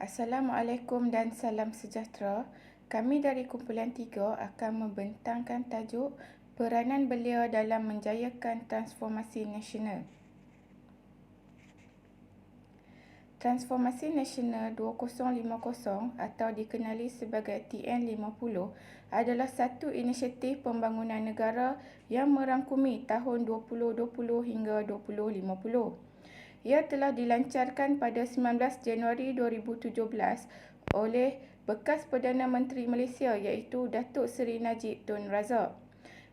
Assalamualaikum dan salam sejahtera. Kami dari Kumpulan 3 akan membentangkan tajuk peranan belia dalam menjayakan transformasi nasional. Transformasi Nasional 2050 atau dikenali sebagai TN50 adalah satu inisiatif pembangunan negara yang merangkumi tahun 2020 hingga 2050. Ia telah dilancarkan pada 19 Januari 2017 oleh bekas Perdana Menteri Malaysia iaitu Datuk Seri Najib Tun Razak.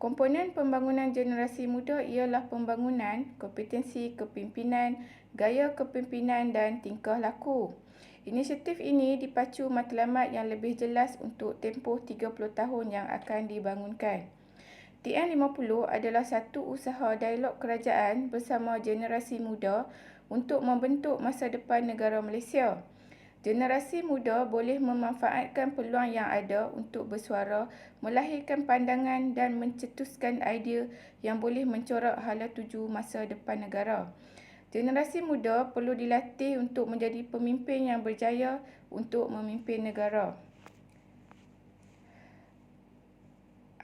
Komponen pembangunan generasi muda ialah pembangunan kompetensi kepimpinan, gaya kepimpinan dan tingkah laku. Inisiatif ini dipacu matlamat yang lebih jelas untuk tempoh 30 tahun yang akan dibangunkan. TN50 adalah satu usaha dialog kerajaan bersama generasi muda untuk membentuk masa depan negara Malaysia. Generasi muda boleh memanfaatkan peluang yang ada untuk bersuara, melahirkan pandangan dan mencetuskan idea yang boleh mencorak hala tuju masa depan negara. Generasi muda perlu dilatih untuk menjadi pemimpin yang berjaya untuk memimpin negara.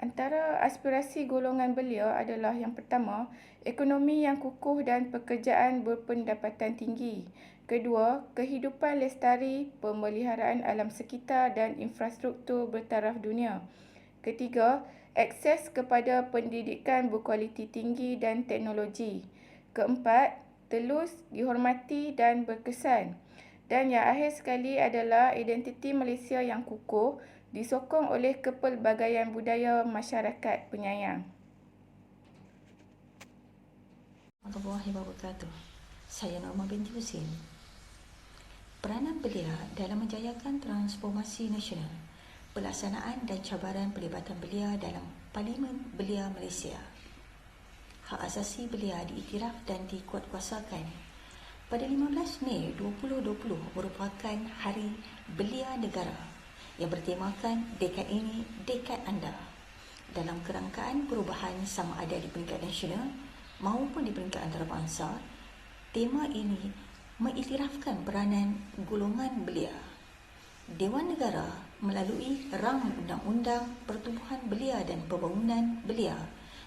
Antara aspirasi golongan belia adalah yang pertama, ekonomi yang kukuh dan pekerjaan berpendapatan tinggi. Kedua, kehidupan lestari, pemeliharaan alam sekitar dan infrastruktur bertaraf dunia. Ketiga, akses kepada pendidikan berkualiti tinggi dan teknologi. Keempat, telus, dihormati dan berkesan. Dan yang akhir sekali adalah identiti Malaysia yang kukuh, disokong oleh kepelbagaian budaya masyarakat penyayang. Warahmatullahi wabarakatuh. Saya Norma binti Husin. Peranan belia dalam menjayakan transformasi nasional, pelaksanaan dan cabaran pelibatan belia dalam Parlimen Belia Malaysia. Hak asasi belia diiktiraf dan dikuatkuasakan. Pada 15 Mei 2020 merupakan Hari Belia Negara yang bertemakan dekad ini, dekad anda. Dalam kerangkaan perubahan sama ada di peringkat nasional maupun di peringkat antarabangsa, tema ini mengiktirafkan peranan golongan belia. Dewan Negara melalui Rang Undang-Undang Pertubuhan Belia dan Pembangunan Belia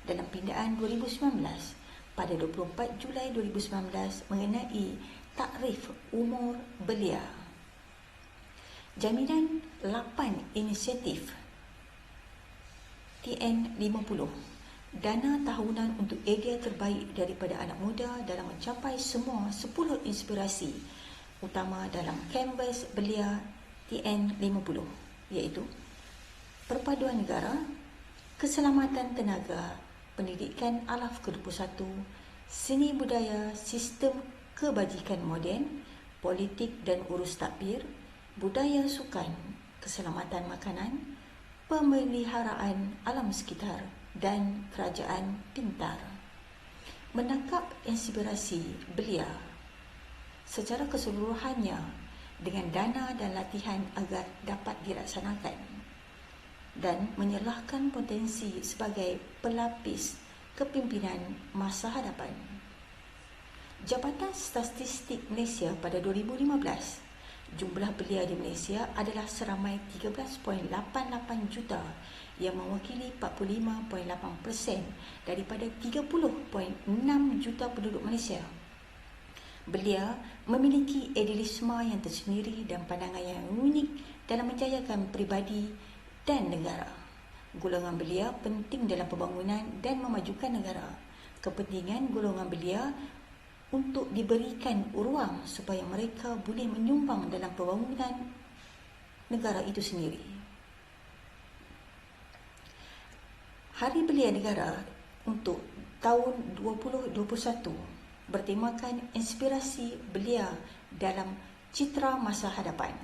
dalam Pindaan 2019 pada 24 Julai 2019 mengenai takrif umur belia. Jaminan 8 inisiatif TN50, dana tahunan untuk idea terbaik daripada anak muda dalam mencapai semua 10 inspirasi utama dalam kanvas belia TN50, iaitu perpaduan negara, keselamatan tenaga, pendidikan alaf ke-21, seni budaya, sistem kebajikan moden, politik dan urus takbir, budaya sukan, keselamatan makanan, pemeliharaan alam sekitar dan kerajaan pintar. Menangkap inspirasi belia secara keseluruhannya dengan dana dan latihan agar dapat dilaksanakan dan menyerlahkan potensi sebagai pelapis kepimpinan masa hadapan. Jabatan Statistik Malaysia pada 2015, jumlah belia di Malaysia adalah seramai 13.88 juta yang mewakili 45.8% daripada 30.6 juta penduduk Malaysia. Belia memiliki idealisme yang tersendiri dan pandangan yang unik dalam menjayakan peribadi dan negara. Golongan belia penting dalam pembangunan dan memajukan negara. Kepentingan golongan belia untuk diberikan ruang supaya mereka boleh menyumbang dalam pembangunan negara itu sendiri. Hari Belia Negara untuk tahun 2021 bertemakan inspirasi belia dalam citra masa hadapan.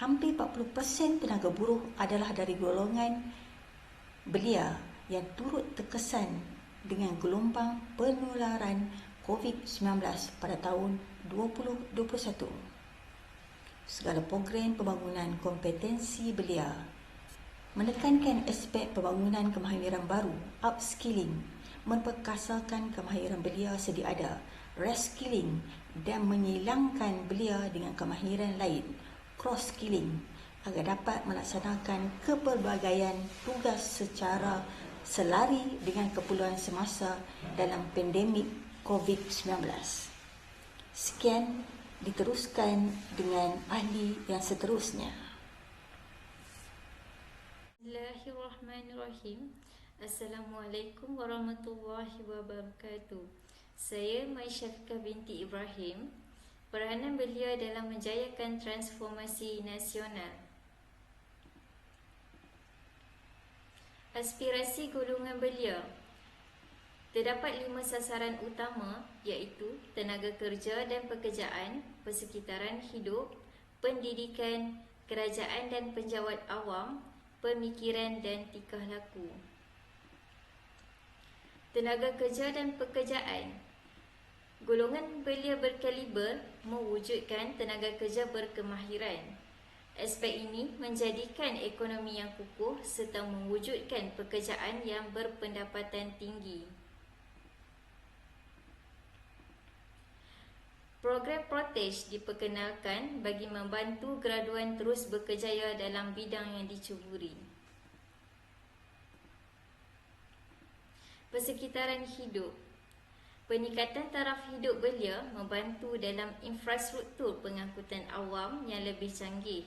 Hampir 40% tenaga buruh adalah dari golongan belia yang turut terkesan dengan gelombang penularan COVID-19 pada tahun 2021. Segala program pembangunan kompetensi belia menekankan aspek pembangunan kemahiran baru, upskilling, memperkasakan kemahiran belia sedia ada, reskilling dan menyilangkan belia dengan kemahiran lain, cross-skilling, agar dapat melaksanakan kepelbagaian tugas secara selari dengan keperluan semasa dalam pandemik COVID-19. Sekian, diteruskan dengan ahli yang seterusnya. Bismillahirrahmanirrahim. Assalamualaikum warahmatullahi wabarakatuh. Saya Maisyafika binti Ibrahim, peranan belia dalam menjayakan transformasi nasional. Aspirasi golongan belia. Terdapat 5 sasaran utama, iaitu tenaga kerja dan pekerjaan, persekitaran hidup, pendidikan, kerajaan dan penjawat awam, pemikiran dan tingkah laku. Tenaga kerja dan pekerjaan. Golongan belia berkaliber mewujudkan tenaga kerja berkemahiran. Aspek ini menjadikan ekonomi yang kukuh serta mewujudkan pekerjaan yang berpendapatan tinggi. Program Protege diperkenalkan bagi membantu graduan terus berkejaya dalam bidang yang dicuburi. Persekitaran hidup. Peningkatan taraf hidup belia membantu dalam infrastruktur pengangkutan awam yang lebih canggih.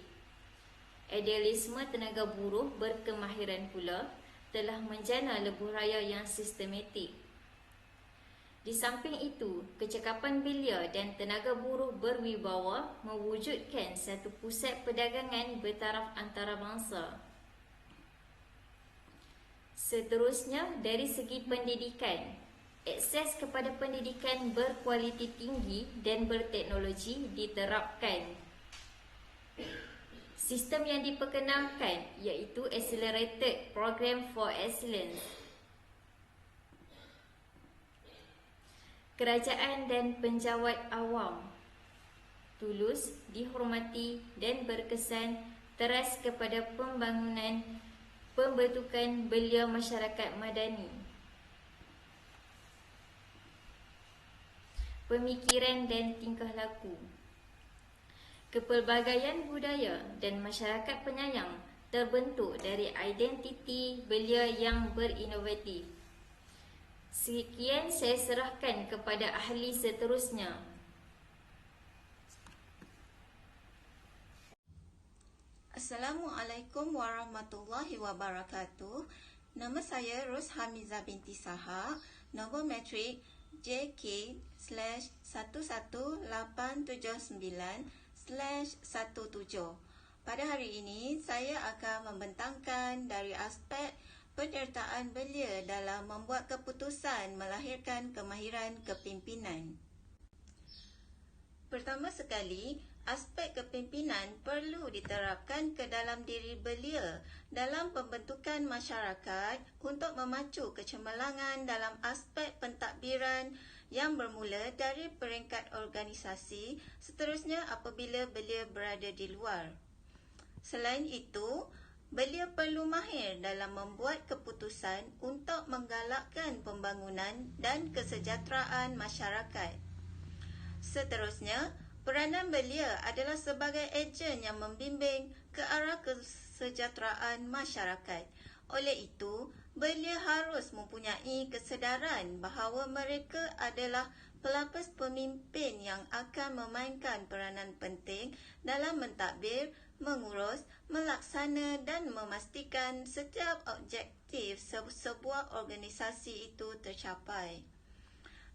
Idealisme tenaga buruh berkemahiran pula telah menjana lebuh raya yang sistematik. Di samping itu, kecekapan belia dan tenaga buruh berwibawa mewujudkan satu pusat perdagangan bertaraf antarabangsa. Seterusnya, dari segi pendidikan, akses kepada pendidikan berkualiti tinggi dan berteknologi diterapkan. Sistem yang diperkenalkan iaitu Accelerated Program for Excellence. Kerajaan dan penjawat awam tulus, dihormati dan berkesan teras kepada pembangunan pembentukan belia masyarakat madani. Pemikiran dan tingkah laku. Kepelbagaian budaya dan masyarakat penyayang terbentuk dari identiti belia yang berinovatif. Sekian saya serahkan kepada ahli seterusnya. Assalamualaikum warahmatullahi wabarakatuh. Nama saya Ros Hamizah binti Saha, nombor matrik JK/11879/17. Pada hari ini, saya akan membentangkan dari aspek penyertaan belia dalam membuat keputusan melahirkan kemahiran kepimpinan. Pertama sekali, aspek kepimpinan perlu diterapkan ke dalam diri belia dalam pembentukan masyarakat untuk memacu kecemerlangan dalam aspek pentadbiran yang bermula dari peringkat organisasi, seterusnya apabila belia berada di luar. Selain itu, belia perlu mahir dalam membuat keputusan untuk menggalakkan pembangunan dan kesejahteraan masyarakat. Seterusnya, peranan belia adalah sebagai ejen yang membimbing ke arah kesejahteraan masyarakat. Oleh itu, belia harus mempunyai kesedaran bahawa mereka adalah pelapis pemimpin yang akan memainkan peranan penting dalam mentadbir, mengurus, melaksana dan memastikan setiap objektif sebuah organisasi itu tercapai.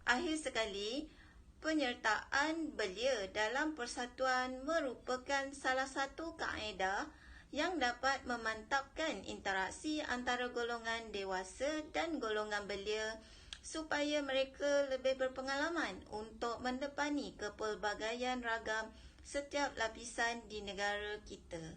Akhir sekali, penyertaan belia dalam persatuan merupakan salah satu kaedah yang dapat memantapkan interaksi antara golongan dewasa dan golongan belia supaya mereka lebih berpengalaman untuk mendepani kepelbagaian ragam setiap lapisan di negara kita.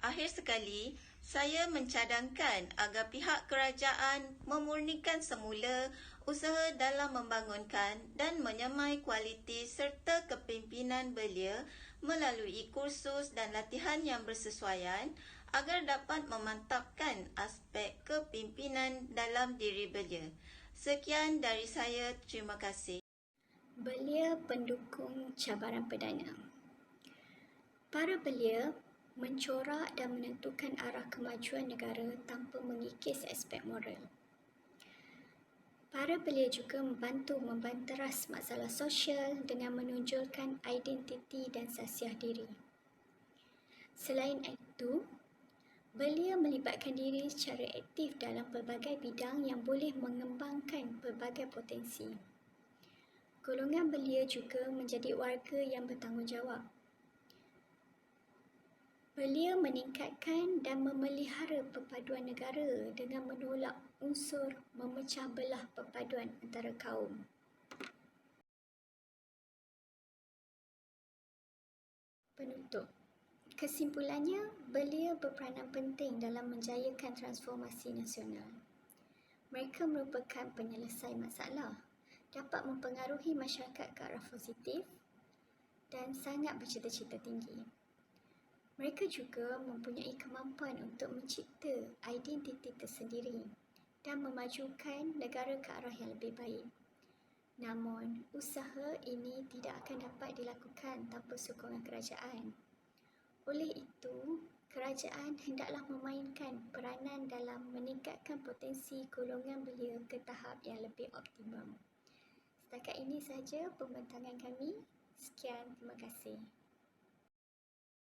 Akhir sekali, saya mencadangkan agar pihak kerajaan memurnikan semula usaha dalam membangunkan dan menyemai kualiti serta kepimpinan belia melalui kursus dan latihan yang bersesuaian agar dapat memantapkan aspek kepimpinan dalam diri belia. Sekian dari saya, terima kasih. Belia pendukung cabaran perdana. Para belia mencorak dan menentukan arah kemajuan negara tanpa mengikis aspek moral. Para belia juga membantu membanteras masalah sosial dengan menonjolkan identiti dan sasiah diri. Selain itu, belia melibatkan diri secara aktif dalam pelbagai bidang yang boleh mengembangkan pelbagai potensi. Golongan belia juga menjadi warga yang bertanggungjawab. Belia meningkatkan dan memelihara perpaduan negara dengan menolak unsur memecah belah perpaduan antara kaum. Penutup. Kesimpulannya, belia berperanan penting dalam menjayakan transformasi nasional. Mereka merupakan penyelesai masalah, dapat mempengaruhi masyarakat ke arah positif dan sangat bercita-cita tinggi. Mereka juga mempunyai kemampuan untuk mencipta identiti tersendiri dan memajukan negara ke arah yang lebih baik. Namun, usaha ini tidak akan dapat dilakukan tanpa sokongan kerajaan. Oleh itu, kerajaan hendaklah memainkan peranan dalam meningkatkan potensi golongan belia ke tahap yang lebih optimum. Setakat ini sahaja pembentangan kami. Sekian, terima kasih.